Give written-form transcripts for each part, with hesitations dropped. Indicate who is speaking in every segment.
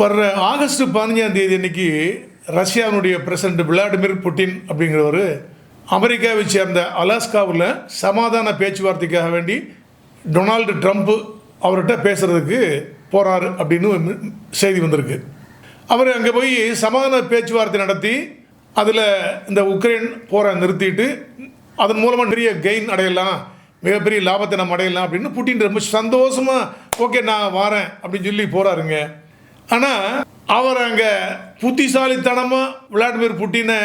Speaker 1: வர்ற ஆகஸ்ட் 15ஆம் தேதி அன்னைக்கு ரஷ்யாவினுடைய பிரசிடென்ட் விளாடிமிர் புட்டின் அப்படிங்கிறவர் அமெரிக்காவை சேர்ந்த அலாஸ்காவில் சமாதான பேச்சுவார்த்தைக்காக வேண்டி டொனால்டு ட்ரம்ப் அவர்கிட்ட பேசுகிறதுக்கு போகிறாரு அப்படின்னு செய்தி வந்திருக்கு. அவர் அங்கே போய் சமாதான பேச்சுவார்த்தை நடத்தி அதில் இந்த உக்ரைன் போரை நிறுத்திட்டு அதன் மூலமாக நிறைய கெயின் அடையலாம், மிகப்பெரிய லாபத்தை நம்ம அடையலாம் அப்படின்னு புட்டின் ரொம்ப சந்தோஷமாக ஓகே நான் வரேன் அப்படின்னு சொல்லி போகிறாருங்க. ஆனால் அவர் அங்கே புத்திசாலித்தனமாக விளாடிமிர் புட்டினை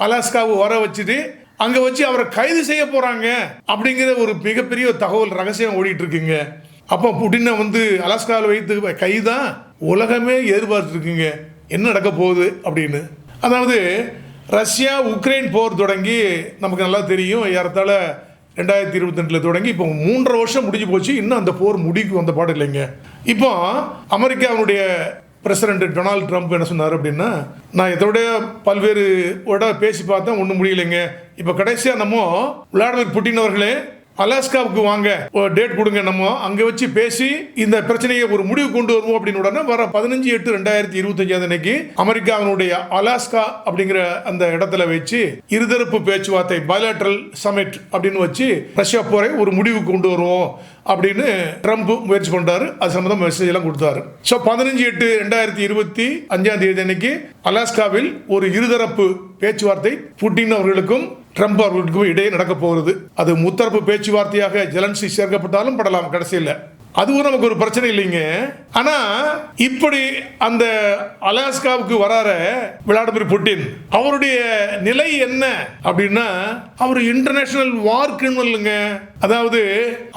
Speaker 1: அலாஸ்காவை வர வச்சுட்டு அங்கே வச்சு அவரை கைது செய்ய போகிறாங்க அப்படிங்கிற ஒரு மிகப்பெரிய தகவல் ரகசியம் ஓடிட்டு இருக்குங்க. அப்போ புட்டினை அலாஸ்காவில் வைத்து கைதான் உலகமே எதிர்பார்த்துருக்குங்க என்ன நடக்க போகுது அப்படின்னு. அதாவது ரஷ்யா உக்ரைன் போர் தொடங்கி நமக்கு நல்லா தெரியும், ஏறத்தாழ 2022 தொடங்கி இப்போ 3.5 வருஷம் முடிஞ்சு போச்சு. இன்னும் அந்த போர் முடிவுக்கு வந்த பாடு இல்லைங்க. இப்போ அமெரிக்காவுடைய பிரசிடென்ட் டொனால்டு ட்ரம்ப் என்ன சொன்னார் அப்படின்னா, நான் இதோட பல்வேறு பேசி பார்த்தேன், ஒன்றும் முடியலைங்க. இப்போ கடைசியாக நம்ம விளாடிமிர் புட்டின் அவர்களே அலாஸ்காவுக்கு வாங்க, ஒரு டேட் கொடுங்க, நம்ம அங்கே வச்சு பேசி இந்த பிரச்சனையை ஒரு முடிவு கொண்டு வருவோம் அப்படின்னு உடனே வர 15/8/2025 அன்னைக்கு அமெரிக்காவினுடைய அலாஸ்கா அப்படிங்கிற அந்த இடத்துல வச்சு இருதரப்பு பேச்சுவார்த்தை பைலேட்டரல் சமிட் அப்படின்னு வச்சு ரஷ்யா போரை ஒரு முடிவு கொண்டு வருவோம் அப்படின்னு ட்ரம்ப் முயற்சி பண்றாரு. அது சம்பந்தம் மெசேஜ் எல்லாம் கொடுத்தாரு. ஸோ 15/8/2025 தேதி அன்னைக்கு அலாஸ்காவில் ஒரு இருதரப்பு பேச்சுவார்த்தை புட்டின் அவர்களுக்கும் ட்ரம்ப் அவர்களுக்கும் இடையே நடக்க போகிறது. அது முத்தரப்பு பேச்சுவார்த்தையாக ஜெலன்ஸ்கி சேர்க்கப்பட்டாலும் படலாம் கடைசியில், அதுவும் நமக்கு ஒரு பிரச்சனை இல்லைங்க. ஆனா இப்படி அந்த அலாஸ்காவுக்கு வரார விளாடிமிர் புட்டின் அவருடைய நிலை என்ன அப்படின்னா, அவர் இன்டர்நேஷனல் வார் கிரிமினலுங்க. அதாவது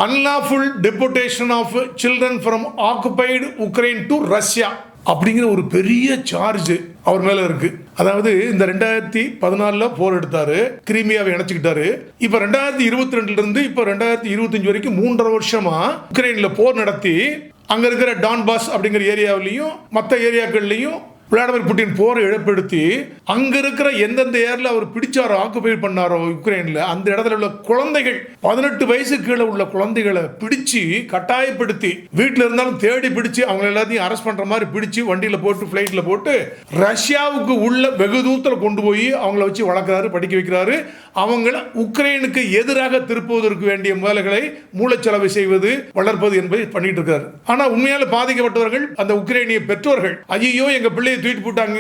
Speaker 1: unlawful deportation of children from occupied Ukraine to Russia அப்படிங்கிற ஒரு பெரிய சார்ஜ் அவர் மேல இருக்கு. அதாவது இந்த 2014 போர் எடுத்தாரு, கிரீமியாவை இணைச்சுக்கிட்டாரு. இப்ப 2022 இருந்து இப்ப 2025 வரைக்கும் 3.5 வருஷமா உக்ரைன்ல போர் நடத்தி அங்க இருக்கிற டான்பாஸ் அப்படிங்கிற ஏரியாவிலையும் மற்ற ஏரியாக்கள்லையும் விளாடிமிர் புட்டின் போரை இழப்படுத்தி அங்க இருக்கிற எந்தெந்த ஏரியாவில் அவர் பிடிச்சாரோ ஆக்குபை பண்ணாரோ உக்ரைன்ல அந்த இடத்துல உள்ள குழந்தைகள் 18 வயசு கீழே உள்ள குழந்தைகளை பிடிச்சு கட்டாயப்படுத்தி வீட்டில் இருந்தாலும் தேடி பிடிச்சு அவங்க எல்லாத்தையும் அரெஸ்ட் பண்ற மாதிரி பிடிச்சு வண்டியில போட்டு பிளைட்ல போட்டு ரஷ்யாவுக்கு உள்ள வெகு தூரத்தில் கொண்டு போய் அவங்கள வச்சு வளர்க்கிறாரு, படிக்க வைக்கிறாரு. அவங்கள உக்ரைனுக்கு எதிராக திருப்புவதற்கு வேண்டிய வேலைகளை மூலச்செலவு செய்வது வளர்ப்பது என்பதை பண்ணிட்டு இருக்காரு. ஆனா உண்மையால பாதிக்கப்பட்டவர்கள் அந்த உக்ரைனிய பெற்றோர்கள், ஐயோ எங்க பிள்ளையை தூக்கிட்டு போட்டாங்க,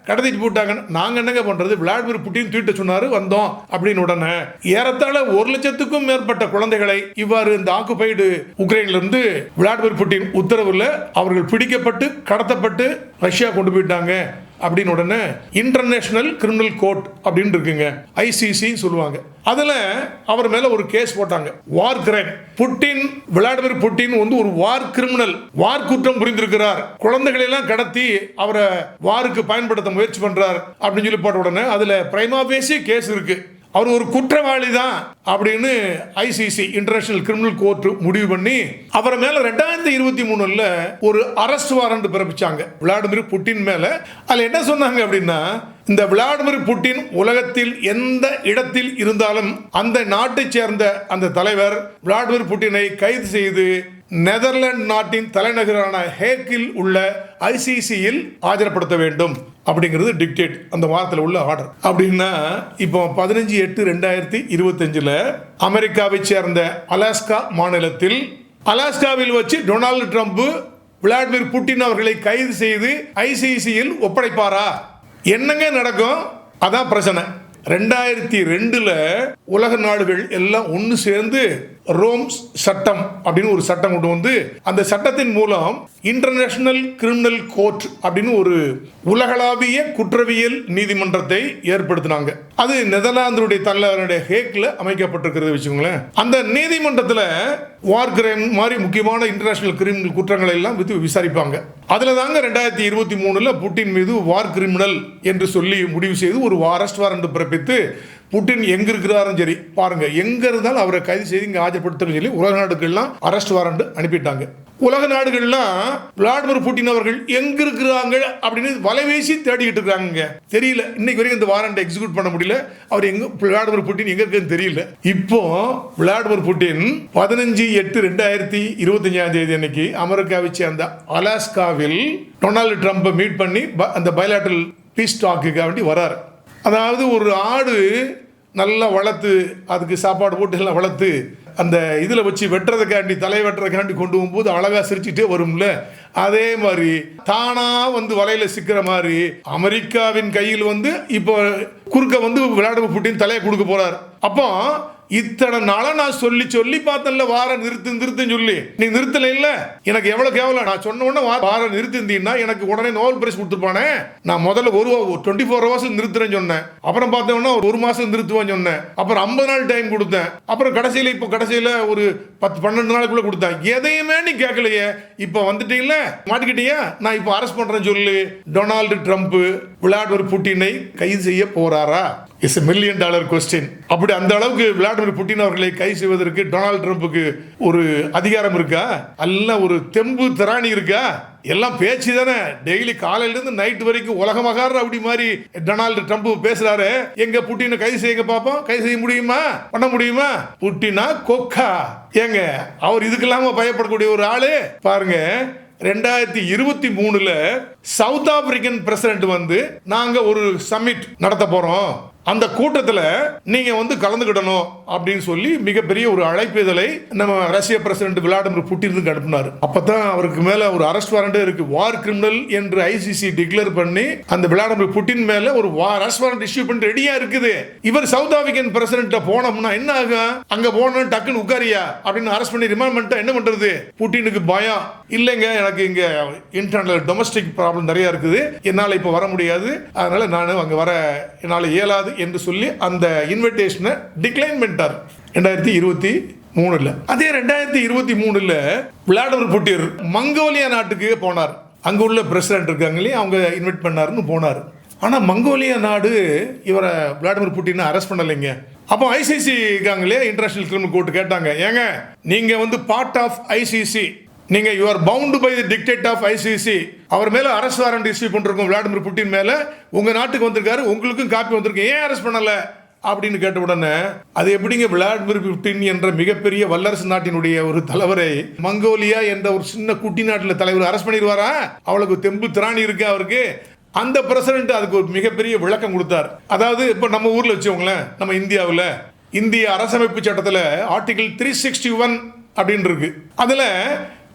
Speaker 1: கடத்திட்டு போட்டாங்க, நாங்க என்னங்க பண்றது, விளாடிமிர் புட்டின் தூக்கிட்டு சொன்னாரு வந்தோம் அப்படின்னு உடனே ஏறத்தாழ 1 லட்சத்துக்கும் மேற்பட்ட குழந்தைகளை இவ்வாறு இந்த ஆக்குபைடு உக்ரைன்ல இருந்து விளாடிமிர் புட்டின் உத்தரவுல அவர்கள் பிடிக்கப்பட்டு கடத்தப்பட்டு ரஷ்யா கொண்டு போயிட்டாங்க அப்படின்னு உடனே இன்டர்நேஷனல் கிரிமினல் கோர்ட் அப்படின்னு இருக்குங்க, ஐசிசி சொல்லுவாங்க. அதுல அவர் மேல ஒரு கேஸ் போட்டாங்க, வார் கிரைம். புட்டின் விளாடிமிர் புட்டின் ஒரு வார் கிரிமினல், வார் குற்றம் புரிந்திருக்கிறார், குழந்தைகளை எல்லாம் கடத்தி அவரை வாருக்கு பயன்படுத்த முயற்சி பண்றார் அப்படின்னு சொல்லி போட்ட உடனே அதுல பிரைமா ஃபேசி கேஸ் இருக்கு, அவர் ஒரு குற்றவாளி தான் அப்படின்னு ஐசிசி இன்டர்நேஷனல் கிரிமினல் கோர்ட் முடிவு பண்ணி அவர் மேல 2023 ஒரு அரெஸ்ட் வாரண்ட் பிறப்பிச்சாங்க விளாடிமிர் புட்டின் மேல. அதுல என்ன சொன்னாங்க அப்படின்னா, இந்த விளாடிமிர் புட்டின் உலகத்தில் எந்த இடத்தில் இருந்தாலும் அந்த நாட்டை சேர்ந்த அந்த தலைவர் விளாடிமிர் புட்டினை கைது செய்து நெதர்லாந்து நாட்டின் தலைநகரான ஹேக்கில் உள்ள ஐசிசியில் ஆஜர்படுத்த வேண்டும் அப்படிங்கிறது டிக்டேட், அந்த வாரத்தில் உள்ள ஆர்டர். அப்படின்னா இப்போ 15/8/2025 அமெரிக்காவை சேர்ந்த அலாஸ்கா மாநிலத்தில் அலாஸ்காவில் வச்சு டொனால்டு ட்ரம்ப் விளாடிமிர் புட்டின் அவர்களை கைது செய்து ஐசிசியில் ஒப்படைப்பாரா? என்னங்க நடக்கும்? அதான் பிரச்சனை. 2002 உலக நாடுகள் எல்லாம் ஒன்று சேர்ந்து ரோம் சட்டம் அப்படின்னு ஒரு சட்டம் கொண்டு வந்து அந்த சட்டத்தின் மூலம் இன்டர்நேஷனல் கிரிமினல் கோர்ட் அப்படின்னு ஒரு உலகளாவிய குற்றவியல் நீதிமன்றத்தை ஏற்படுத்தினாங்க. அது நெதர்லாந்துடைய தலைநகருடைய ஹேக்ல அமைக்கப்பட்டிருக்கிறது வச்சுக்கோங்களேன். அந்த நீதிமன்றத்தில் வார் கிரைம் மாதிரி முக்கியமான இன்டர்நேஷனல் கிரிமினல் குற்றங்களை எல்லாம் விசாரிப்பாங்க. அதுல தாங்க 2023 புட்டின் மீது வார் கிரிமினல் என்று சொல்லி முடிவு செய்து ஒரு அரெஸ்ட் வாரண்ட் பிறப்பித்து புட்டின் எங்க இருக்கிறாரும் சரி பாருங்க, எங்க இருந்தாலும் அவரை கைது செய்து இங்க ஆஜர்படுத்தணும் சொல்லி உலக நாடுகள்லாம் அரெஸ்ட் வாரண்ட் அனுப்பிட்டாங்க. உலக நாடுகள்லாம் விளாடிமிர் புட்டின் அவர்கள் எங்க இருக்கிறாங்க அப்படின்னு வலைவீசி தேடிக்கிட்டு இருக்காங்க. தெரியல, இன்னைக்கு வரைக்கும் இந்த வாரண்டை எக்ஸிக்யூட் பண்ண முடியல. அவர் எங்க விளாடிமிர் புட்டின் எங்க இருக்குன்னு தெரியல. இப்போ விளாடிமிர் புட்டின் 15/8/2025 அன்னைக்கு அமெரிக்காவை சேர்ந்த அலாஸ்காவில் டொனால்டு ட்ரம்ப்பை மீட் பண்ணி அந்த பைலாட்டரல் பீஸ் டாக்குக்காக வேண்டி வராரு. அதாவது ஒரு ஆடு நல்லா வளர்த்து அதுக்கு சாப்பாடு போட்டு எல்லாம் வளர்த்து அந்த இதில் வச்சு வெட்டுறதுக்காண்டி தலை வெட்டுறதுக்காண்டி கொண்டு போகும்போது அழகாக சிரிச்சுட்டே வரும்ல, அதே மாதிரி தானா வந்து வலையில சிக்கிற மாதிரி அமெரிக்காவின் கையில் வந்து இப்போ குறுக்க வந்து விளாடிமிர் புட்டின் தலையை கொடுக்க போறார். அப்போ இத்தனை நாளா நான் சொல்லி பார்த்தேன்ல வார நிறுத்துன்னு சொல்லி, நீ நிறுத்தல இல்ல, எனக்கு எவ்வளவு கேவலம். நான் சொன்ன உடனே வார நிறுத்திருந்தீங்கன்னா எனக்கு உடனே நோபல் பிரைஸ் கொடுத்துருப்பானே. நான் முதல்ல 24 hours நிறுத்துறேன்னு சொன்னேன், அப்புறம் பார்த்தோம்னா 1 மாசம் நிறுத்துவேன்னு சொன்னேன், அப்புறம் 50 நாள் டைம் கொடுத்தேன், அப்புறம் கடைசியில ஒரு 10-12 நாளுக்குள்ள கொடுத்தேன். எதையுமே நீ கேட்கலையே, இப்ப வந்துட்டீங்களா, மாட்டிக்கிட்டியா, நான் இப்ப அரெஸ்ட் பண்றேன்னு சொல்லி டொனால்டு ட்ரம்ப் விளாடிமிர் புட்டினை கைது செய்ய போறாரா? It's $1 million question. அப்படி அந்த அளவுக்கு விளாடிமிர் புட்டின் அவர்களை கைது செய்வதற்கு டொனால்டு ட்ரம்ப்புக்கு ஒரு அதிகாரம் இருக்கா? அல்ல ஒரு தெம்பு திராணி இருக்கா? எல்லாம் பேச்சு தானே. டெய்லி காலையிலிருந்து நைட் வரைக்கும் உலகமகார அப்படி மாதிரி டொனால்டு ட்ரம்ப் பேசுறாரு. எங்க புட்டினை கைது செய்ய பார்ப்போம், கைது செய்ய முடியுமா, பண்ண முடியுமா? புட்டினா கொக்கா ஏங்க, அவர் இதுக்கெல்லாம பயப்படக்கூடிய ஒரு ஆளு பாருங்க. 2023 சவுத் ஆப்பிரிக்கன் பிரசிடென்ட் வந்து நாங்க ஒரு சம்மிட் நடத்த போறோம், அந்த கூட்டத்தில் நீங்க வந்து கலந்துக்கிடணும் அப்படின்னு சொல்லி மிகப்பெரிய ஒரு அழைப்பிதழை நம்ம ரஷ்ய பிரசிடென்ட் விளாடிமிர் புட்டினுக்கு அனுப்பினார். அப்பதான் அவருக்கு மேல ஒரு அரெஸ்ட் வாரண்டே இருக்கு. வார் கிரிமினல் என்று ஐசிசி டிக்ளேர் பண்ணி அந்த விளாடிமிர் புட்டின் மேல ஒரு அரெஸ்ட் வாரண்ட் இஷ்யூ பண்ணி ரெடியா இருக்குது. இவர் சவுத் ஆப்பிரிக்கன் பிரசிடென்ட் போனோம்னா என்ன ஆகும்? அங்க போன டக்குன்னு உட்காரியா அப்படின்னு அரெஸ்ட் பண்ணி ரிமாண்ட் பண்ணிட்டா என்ன பண்றது? புட்டினுக்கு பயம் இல்லைங்க, எனக்கு இங்க இன்டர்னல் டொமஸ்டிக் ப்ராப்ளம் நிறைய இருக்குது, என்னால இப்ப வர முடியாது, அதனால நான் அங்க வர என்னால இயலாது என்று சொல்லி அந்த இன்விடேஷனை டிக்ளைன் பண்ணிட்டார் 2023. அதே 2023 விளாடிமிர் புட்டின் மங்கோலியா நாட்டுக்கு போனார். அங்க உள்ள பிரசிடென்ட் இருக்காங்களே அவங்க இன்வைட் பண்ணாருன்னு போனார். ஆனா மங்கோலியா நாடு இவரை விளாடிமிர் புட்டினை அரெஸ்ட் பண்ணலைங்க. அப்போ ஐசிசி இருக்காங்களே, இன்டர்நேஷனல் கிரிமினல் கோர்ட் கேட்டாங்க, ஏங்க நீங்க வந்து பார்ட் ஆஃப் ஐசிசி, நீங்க you are bound by the dictate of ICC, அவர் மேல அரெஸ்ட் வாரண்ட் இஷ்யூ பண்ணிருக்கோம், விளாடிமிர் புட்டின் மேல உங்க நாட்டுக்கு வந்திருக்காரு, உங்களுக்கும் காப்பி வந்திருக்கு, ஏன் அரெஸ்ட் பண்ணல அப்படின்னு கேட்ட உடனே அது எப்படிங்க விளாடிமிர் புட்டின் என்ற மிகப்பெரிய வல்லரசு நாட்டினுடைய ஒரு தலைவரை மங்கோலியா என்ற ஒரு சின்ன குட்டி நாட்டில் தலைவர் அரெஸ்ட் பண்ணிடுவாரா? அவளுக்கு தெம்பு திராணி இருக்கு அவருக்கு. அந்த பிரசிடென்ட் அதுக்கு ஒரு மிகப்பெரிய விளக்கம் கொடுத்தார். அதாவது இப்போ நம்ம ஊர்ல வச்சவங்களேன், நம்ம இந்தியாவில் இந்திய அரசமைப்பு சட்டத்தில் ஆர்டிகிள் 361 அப்படின்னு இருக்கு. அதுல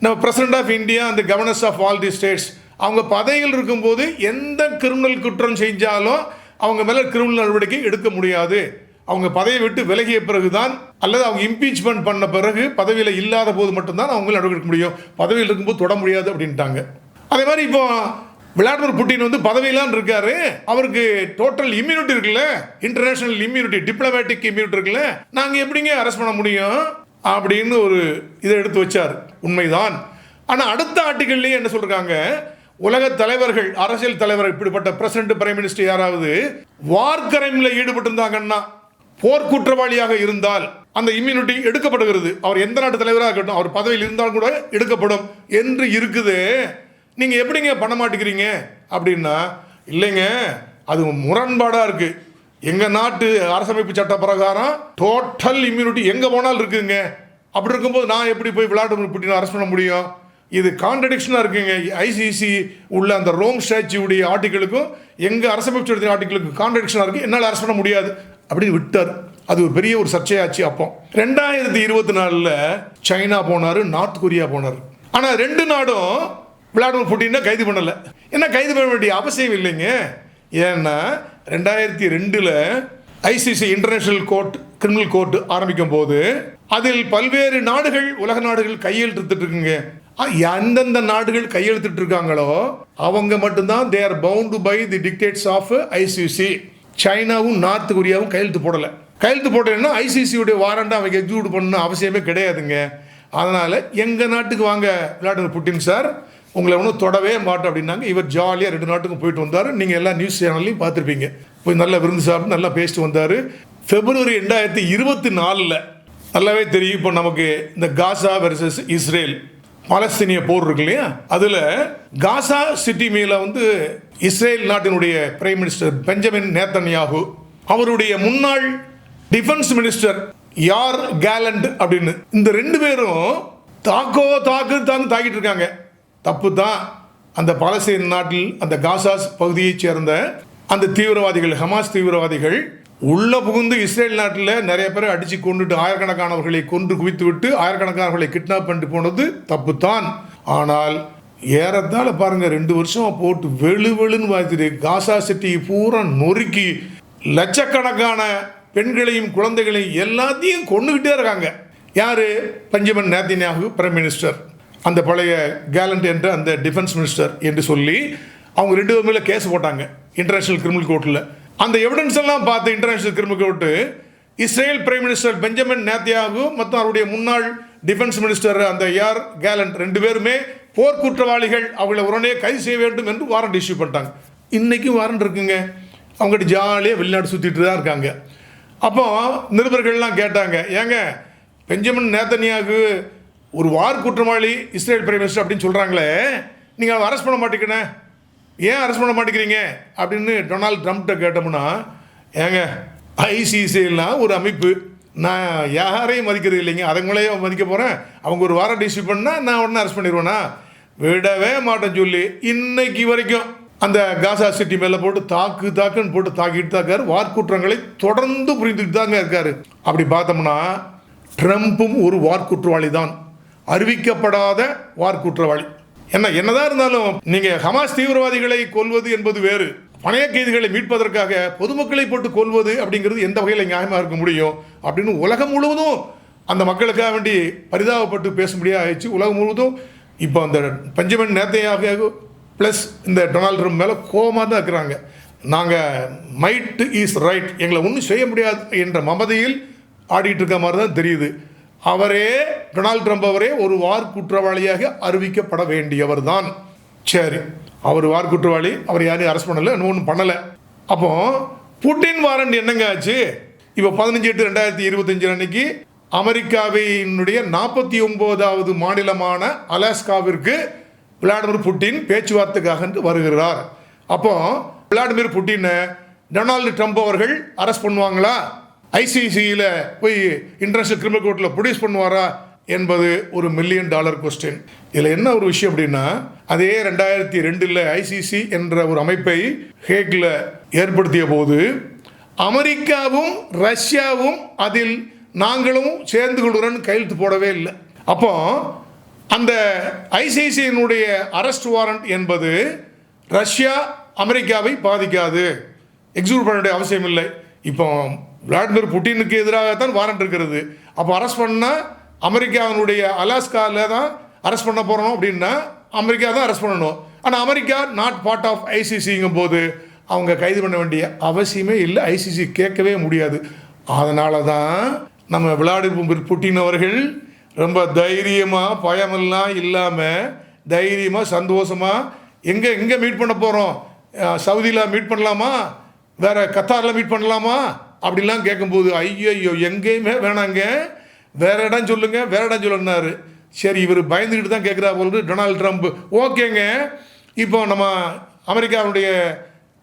Speaker 1: நம்ம பிரசிடென்ட் ஆஃப் இந்தியா அந்த governors of all the states அவங்க பதவியில் இருக்கும்போது எந்த கிரிமினல் குற்றம் செஞ்சாலும் அவங்க மேல கிரிமினல் நடவடிக்கை எடுக்க முடியாது. அவங்க பதவியை விட்டு விலகிய பிறகுதான் அல்லது அவங்க இம்பீச்மெண்ட் பண்ண பிறகு பதவியில் இல்லாத போது மட்டும்தான் அவங்க நடவடிக்கை எடுக்க முடியும், பதவியில் இருக்கும்போது தொட முடியாது அப்படின்ட்டாங்க. அதே மாதிரி இப்போ விளாடிமிர் புட்டின் வந்து பதவியிலான் இருக்காரு, அவருக்கு டோட்டல் இம்யூனிட்டி இருக்குல்ல, இன்டர்நேஷனல் இம்யூனிட்டி, டிப்ளமேட்டிக் இம்யூனிட்டி இருக்குல்ல, நாங்க எப்படிங்க அரெஸ்ட் பண்ண முடியும் அப்படின்னு ஒரு இதை எடுத்து வச்சார். உண்மைதான். ஆனா அடுத்த ஆர்டிகல்லையே என்ன சொல்றாங்க, உலக தலைவர்கள், அரசியல் தலைவர்கள், இப்படிப்பட்ட பிரசிடென்ட், பிரைம் மினிஸ்டர் யாராவது வார் கிரைமில் ஈடுபட்டிருந்தாங்கன்னா, போர் குற்றவாளியாக இருந்தால் அந்த இம்யூனிட்டி எடுக்கப்படுகிறது. அவர் எந்த நாட்டு தலைவராக இருக்கட்டும், அவர் பதவியில் இருந்தாலும் கூட எடுக்கப்படும் என்று இருக்குது. நீங்க எப்படிங்க பண்ண மாட்டேங்கிறீங்க அப்படின்னா, இல்லைங்க அது முரண்பாடா இருக்கு. எங்க நாட்டு அரசமைப்பு சட்ட பிரகாரம் டோட்டல் இம்யூனிட்டி எங்க போனாலும் இருக்குங்க. அப்படி இருக்கும்போது நான் எப்படி போய் விளாடிமிர் புட்டினை அரெஸ்ட் பண்ண முடியும்? இது கான்ட்ரடிக்ஷனா இருக்குங்க. ஐசிசி உள்ள அந்த ரோம் ஸ்டாச்சுடைய ஆர்டிகளுக்கும் எங்க அரசமைப்பு சட்டத்தின் ஆர்டிகளுக்கும் கான்ட்ரடிக்ஷனா இருக்கு, என்னால் அரெஸ்ட் பண்ண முடியாது அப்படின்னு விட்டார். அது ஒரு பெரிய ஒரு சர்ச்சையாச்சு. அப்போ 2024 சைனா போனாரு, நார்த் கொரியா போனார். ஆனா ரெண்டு நாடும் விளாடிமிர் புட்டினை கைது பண்ணல. என்ன கைது பண்ண வேண்டிய அவசியம் இல்லைங்க. ஏன்னா 2002 ICC international court, criminal court ஆரம்பிக்கும் போது அதில் பல்வேறு நாடுகள், உலக நாடுகள் கையெழுத்திட்டு இருக்குங்க. எந்தெந்த நாடுகள் கையெழுத்திட்டு இருக்காங்களோ அவங்க மட்டும்தான் they are bound by the dictates of ICC. சைனாவும் நார்த் கொரியாவும் கையெழுத்து போடல. கையெழுத்து போட்டேன்னா ஐசிசியுடைய வாரண்டை அவங்க எக்ஸிக்யூட் பண்ண அவசியமே கிடையாதுங்க. அதனால எங்க நாட்டுக்கு வாங்க விளாடிமிர் புட்டின் சார், உங்களை ஒன்றும் தொடவே மாட்டோம் அப்படின்னாங்க. இவர் ஜாலியாக 2 நாட்டுக்கும் போயிட்டு வந்தார். நீங்கள் எல்லா நியூஸ் சேனல்லையும் பார்த்துருப்பீங்க. போய் நல்லா விருந்து சாப்பிட்டு நல்லா பேசிட்டு வந்தார். பிப்ரவரி 2024 நல்லாவே தெரியும். இப்போ நமக்கு இந்த காசா வெர்சஸ் இஸ்ரேல் பாலஸ்தீனிய போர் இருக்கு இல்லையா, அதில் காசா சிட்டி மேல இஸ்ரேல் நாட்டினுடைய பிரைம் மினிஸ்டர் பெஞ்சமின் நேத்தன்யாகு, அவருடைய முன்னாள் டிஃபென்ஸ் மினிஸ்டர் யார் கேலண்ட் அப்படின்னு, இந்த ரெண்டு பேரும் தாக்கிட்டு இருக்காங்க. தப்பு தான். அந்த பாலஸ்தீன நாட்டில் அந்த காசா பகுதியைச் சேர்ந்த அந்த தீவிரவாதிகள், ஹமாஸ் தீவிரவாதிகள் உள்ள புகுந்து இஸ்ரேல் நாட்டில் நிறைய பேரை அடிச்சு கொண்டுட்டு ஆயிரக்கணக்கானவர்களை கொன்று குவித்து விட்டு ஆயிரக்கணக்கானவர்களை கிட்னாப் பண்ணிட்டு போனது தப்பு தான். ஆனால் ஏறத்தாழ பாருங்க 2 வருஷம் போட்டு வெளுன்னு பார்த்துட்டு காசா சிட்டி பூரா நொறுக்கி லட்சக்கணக்கான பெண்களையும் குழந்தைகளையும் எல்லாத்தையும் கொண்டுகிட்டே இருக்காங்க. யாரு? பெஞ்சமின் நேத்தன்யாகு பிரைம் மினிஸ்டர், அந்த பழைய கேலண்ட் என்ற அந்த டிஃபென்ஸ் மினிஸ்டர் என்று சொல்லி அவங்க 2 பேர் மேலே கேஸ் போட்டாங்க இன்டர்நேஷனல் கிரிமினல் கோர்ட்டில். அந்த எவிடன்ஸ் எல்லாம் பார்த்து international criminal court Israel prime minister Benjamin Netanyahu மற்றும் அவருடைய முன்னாள் டிஃபென்ஸ் மினிஸ்டர் அந்த யார் கேலண்ட் 2 பேருமே போர் குற்றவாளிகள், அவங்களை உடனே கைது செய்ய வேண்டும் என்று வாரண்ட் இஷ்யூ பண்ணிட்டாங்க. இன்னைக்கும் வாரண்ட் இருக்குங்க. அவங்ககிட்ட ஜாலியாக வெளிநாடு சுற்றிட்டு தான் இருக்காங்க. அப்போ நிருபர்கள்லாம் கேட்டாங்க, ஏங்க பெஞ்சமின் நேத்தன்யாகு ஒரு வார் குற்றவாளி இஸ்ரேல் பிரைம் மினிஸ்டர் அப்படின்னு சொல்கிறாங்களே, நீங்கள் அரெஸ்ட் பண்ண மாட்டேங்கிறேன், ஏன் அரெஸ்ட் பண்ண மாட்டேங்கிறீங்க அப்படின்னு டொனால்டு ட்ரம்ப்கிட்ட கேட்டோம்னா, ஏங்க ஐசிசிலாம் ஒரு அமைப்பு, நான் யாரையும் மதிக்கிறது இல்லைங்க, அதங்களே மதிக்க போகிறேன், அவங்க ஒரு வாரண்ட் இஷ்யூ பண்ணால் நான் உடனே அரெஸ்ட் பண்ணிடுவேனா, விடவே மாட்டேன்னு சொல்லி இன்னைக்கு வரைக்கும் அந்த காசா சிட்டி மேலே போட்டு தாக்குன்னு போட்டு தாக்கிட்டு தான் இருக்காரு. வார்க்குற்றங்களை தொடர்ந்து புரிந்துட்டு தாங்க இருக்காரு. அப்படி பார்த்தோம்னா ட்ரம்ப்பும் ஒரு வார்க்குற்றவாளி தான், அறிவிக்கப்படாத வார்க்குற்றவாளி. என்னதான் இருந்தாலும் நீங்கள் ஹமாஸ் தீவிரவாதிகளை கொல்வது என்பது வேறு, பணைய கைதிகளை மீட்பதற்காக பொதுமக்களை போட்டு கொல்வது அப்படிங்கிறது எந்த வகையில் நியாயமாக இருக்க முடியும் அப்படின்னு உலகம் முழுவதும் அந்த மக்களுக்காக வேண்டி பரிதாபப்பட்டு பேச முடியாது ஆயிடுச்சு. உலகம் முழுவதும் இப்போ அந்த பெஞ்சமின் நேத்தன்யாகு ப்ளஸ் இந்த டொனால்டு ட்ரம்ப் மேலே கோபமாக தான் இருக்கிறாங்க. நாங்கள் மைட் இஸ் ரைட், எங்களை ஒன்றும் செய்ய முடியாது என்ற மமதையில் ஆடிட்டு இருக்க மாதிரி தான் தெரியுது. அவரே டொனால்டு ட்ரம்ப் அவரே ஒரு வார் குற்றவாளியாக அறிவிக்கப்பட வேண்டியவர் தான். சரி, அவர் வார் குற்றவாளி, அவர் யாரையும் அரெஸ்ட் பண்ணலை, ஒன்றும் பண்ணலை. அப்போ புட்டின் வாரண்ட் என்னங்க ஆச்சு? இப்போ 15/8/2025 அன்னைக்கு அமெரிக்காவினுடைய 49வது மாநிலமான அலாஸ்காவிற்கு விளாடிமிர் புட்டின் பேச்சுவார்த்தைக்காக வருகிறார். அப்போ விளாடிமிர் புட்டினை டொனால்டு ட்ரம்ப் அவர்கள் அரெஸ்ட் பண்ணுவாங்களா? ஐசிசியில் போய் இன்டர்நேஷனல் கிரிமினல் கோர்ட்டில் ப்ரொடியூஸ் பண்ணுவாரா என்பது ஒரு $1 மில்லியன் கொஸ்டின். இதில் என்ன ஒரு விஷயம் அப்படின்னா, அதே 2002 ஐசிசி என்ற ஒரு அமைப்பை ஹேக்கில் ஏற்படுத்திய போது அமெரிக்காவும் ரஷ்யாவும் அதில் நாங்களும் சேர்ந்து கொள்கிறோன்னு கையெழுத்து போடவே இல்லை. அப்போ அந்த ஐசிசியினுடைய அரெஸ்ட் வாரண்ட் என்பது ரஷ்யா அமெரிக்காவை பாதிக்காது, எக்ஸிக்யூட் பண்ண வேண்டிய அவசியம் இல்லை. இப்போ விளாடிமிர் புட்டினுக்கு எதிராகத்தான் வாரண்ட் இருக்கிறது. அப்போ அரெஸ்ட் பண்ணால் அமெரிக்காவினுடைய அலாஸ்காவில் தான் அரெஸ்ட் பண்ண போகிறோம் அப்படின்னா அமெரிக்கா தான் அரெஸ்ட் பண்ணணும். ஆனால் அமெரிக்கா நாட் பார்ட் ஆஃப் ஐசிசிங்கும் போது அவங்க கைது பண்ண வேண்டிய அவசியமே இல்லை, ஐசிசி கேட்கவே முடியாது. அதனால தான் நம்ம விளாடிமிர் புட்டின் அவர்கள் ரொம்ப தைரியமாக பயமெல்லாம் இல்லாமல் தைரியமாக சந்தோஷமாக எங்கே மீட் பண்ண போகிறோம், சவுதியில் மீட் பண்ணலாமா, வேறு கத்தாரில் மீட் பண்ணலாமா அப்படிலாம் கேட்கும்போது ஐயோ எங்கேயுமே வேணாங்க, வேற இடம் சொல்லுங்கன்னாரு. சரி, இவர் பயந்துக்கிட்டு தான் கேட்குறா போது டொனால்டு ட்ரம்ப், ஓகேங்க இப்போ நம்ம அமெரிக்காவுடைய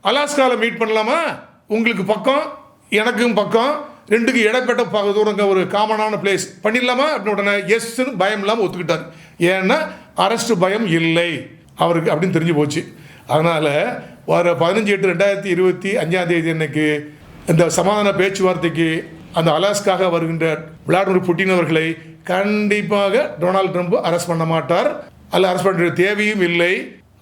Speaker 1: அலாஸ்காவில் மீட் பண்ணலாமா, உங்களுக்கு பக்கம் எனக்கும் பக்கம், ரெண்டுக்கு இடைப்பட்ட தூரங்க ஒரு காமனான பிளேஸ் பண்ணிடலாமா அப்படின்னு உடனே எஸ்ன்னு பயம் இல்லாமல் ஒத்துக்கிட்டார். ஏன்னா அரெஸ்ட் பயம் இல்லை அவருக்கு அப்படின்னு தெரிஞ்சு போச்சு. அதனால் வர 15/8/2025 அன்னைக்கு இந்த சமாதான பேச்சுவார்த்தைக்கு அந்த அலாஸ்காக வருகின்ற விளாடிமிர் புட்டின் அவர்களை கண்டிப்பாக டொனால்டு ட்ரம்ப் அரெஸ்ட் பண்ண மாட்டார், அல்ல அரெஸ்ட் பண்ணுற தேவையும் இல்லை.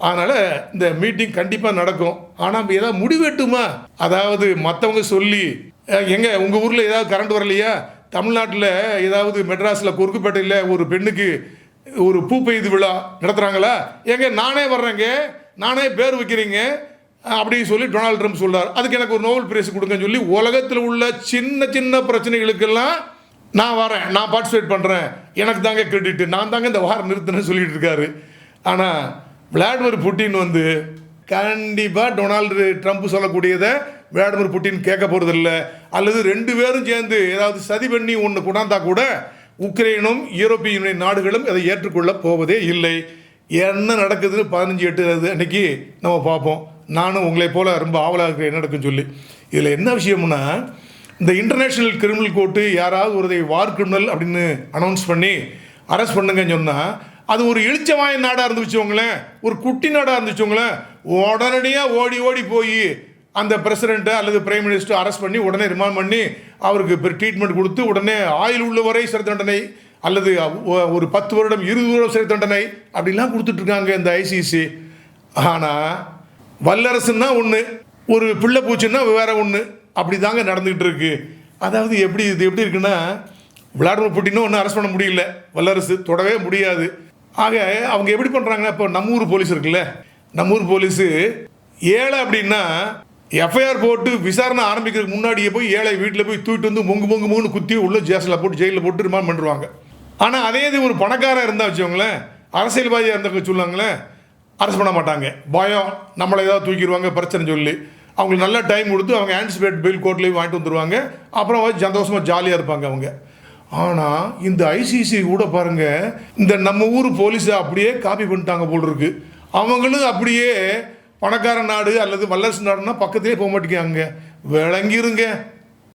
Speaker 1: அதனால் இந்த மீட்டிங் கண்டிப்பாக நடக்கும். ஆனால் ஏதாவது முடிவெட்டுமா? அதாவது மற்றவங்க சொல்லி எங்க உங்கள் ஊரில் ஏதாவது கரண்ட் வரலையா, தமிழ்நாட்டில் ஏதாவது மெட்ராஸில் குறுக்குப்பேட்டையில் ஒரு பெண்ணுக்கு ஒரு பூ பெய்து விழா நடத்துகிறாங்களா, எங்க நானே வர்றேங்க, நானே பேர் வைக்கிறீங்க அப்படின்னு சொல்லி டொனால்டு ட்ரம்ப் சொல்கிறார். அதுக்கு எனக்கு ஒரு நோபல் பிரைஸ் கொடுங்கன்னு சொல்லி உலகத்தில் உள்ள சின்ன பிரச்சனைகளுக்கெல்லாம் நான் வரேன், நான் பார்ட்டிசிபேட் பண்ணுறேன், எனக்கு தாங்க கிரெடிட், நான் தாங்க இந்த வாரம் நிறுத்தினேன்னு சொல்லிட்டு இருக்காரு. ஆனால் விளாடிமிர் புட்டின் கண்டிப்பாக டொனால்டு ட்ரம்ப் சொல்லக்கூடியதை விளாடிமிர் புட்டின் கேட்க போகிறதில்ல. அல்லது 2 பேரும் சேர்ந்து ஏதாவது சதி பண்ணி ஒன்று கொண்டாந்தா கூட உக்ரைனும் யூரோப்பிய யூனியன் நாடுகளும் அதை ஏற்றுக்கொள்ள போவதே இல்லை. என்ன நடக்குதுன்னு 15/8 அன்னைக்கு நம்ம பார்ப்போம். நானும் உங்களை போல ரொம்ப ஆவலாக இருக்கிற என்ன நடக்குன்னு சொல்லி. இதில் என்ன விஷயம்னா, இந்த இன்டர்நேஷ்னல் கிரிமினல் கோர்ட்டு யாராவது ஒரு வார் கிரிமினல் அப்படின்னு அனௌன்ஸ் பண்ணி அரெஸ்ட் பண்ணுங்கன்னு சொன்னால், அது ஒரு இளிச்சவாய நாடாக இருந்து வச்சுக்கோங்களேன், ஒரு குட்டி நாடாக இருந்து வச்சுக்கோங்களேன், உடனடியாக ஓடி ஓடி போய் அந்த பிரசிடெண்ட்டை அல்லது பிரைம் மினிஸ்டர் அரெஸ்ட் பண்ணி உடனே ரிமாண்ட் பண்ணி அவருக்கு ட்ரீட்மெண்ட் கொடுத்து உடனே ஆயுள் உள்ள வரை சிறை தண்டனை அல்லது ஒரு 10 வருடம் 20 வருடம் சிறை தண்டனை அப்படிலாம் கொடுத்துட்ருக்காங்க இந்த ஐசிசி. ஆனால் வல்லரசுன்னா ஒன்று, ஒரு பிள்ளை பூச்சின்னா வேற ஒன்று, அப்படி தாங்க நடந்துக்கிட்டு இருக்கு. அதாவது இது எப்படி இருக்குன்னா, விளாடிமிர் புட்டினும் ஒன்றும் அரெஸ்ட் பண்ண முடியல, வல்லரசு தொடவே முடியாது. ஆக அவங்க எப்படி பண்ணுறாங்கன்னா, இப்போ நம்ம ஊர் போலீஸ் இருக்குல்ல, நம்ம ஊர் போலீஸு ஏழை அப்படின்னா எஃப்ஐஆர் போட்டு விசாரணை ஆரம்பிக்கிறதுக்கு முன்னாடியே போய் ஏழை வீட்டில் போய் தூக்கிட்டு வந்து மொங்கு குத்தி உள்ள ஜெயிலில் போட்டு ரிமாண்ட் பண்ணுவாங்க. ஆனால் அதே இது ஒரு பணக்காரன் இருந்தால் வச்சுக்கோங்களேன், அரசியல்வாதியாக இருந்தால் சொல்லுவாங்களேன், அரெஸ்ட் பண்ண மாட்டாங்க. பயம், நம்மளை ஏதாவது தூக்கிடுவாங்க பிரச்சனை சொல்லி அவங்களுக்கு நல்ல டைம் கொடுத்து அவங்க ஆன்டிசிபேட் பெயில் கோர்ட்லேயும் வாங்கிட்டு வந்துடுவாங்க. அப்புறம் சந்தோஷமாக ஜாலியாக இருப்பாங்க அவங்க. ஆனால் இந்த ஐசிசி கூட பாருங்கள், இந்த நம்ம ஊர் போலீஸை அப்படியே காப்பி பண்ணிட்டாங்க போல் இருக்கு. அவங்களும் அப்படியே பணக்கார நாடு அல்லது வல்லரசு நாடுனா பக்கத்திலே போக மாட்டேங்காங்க. விளங்கிருங்க.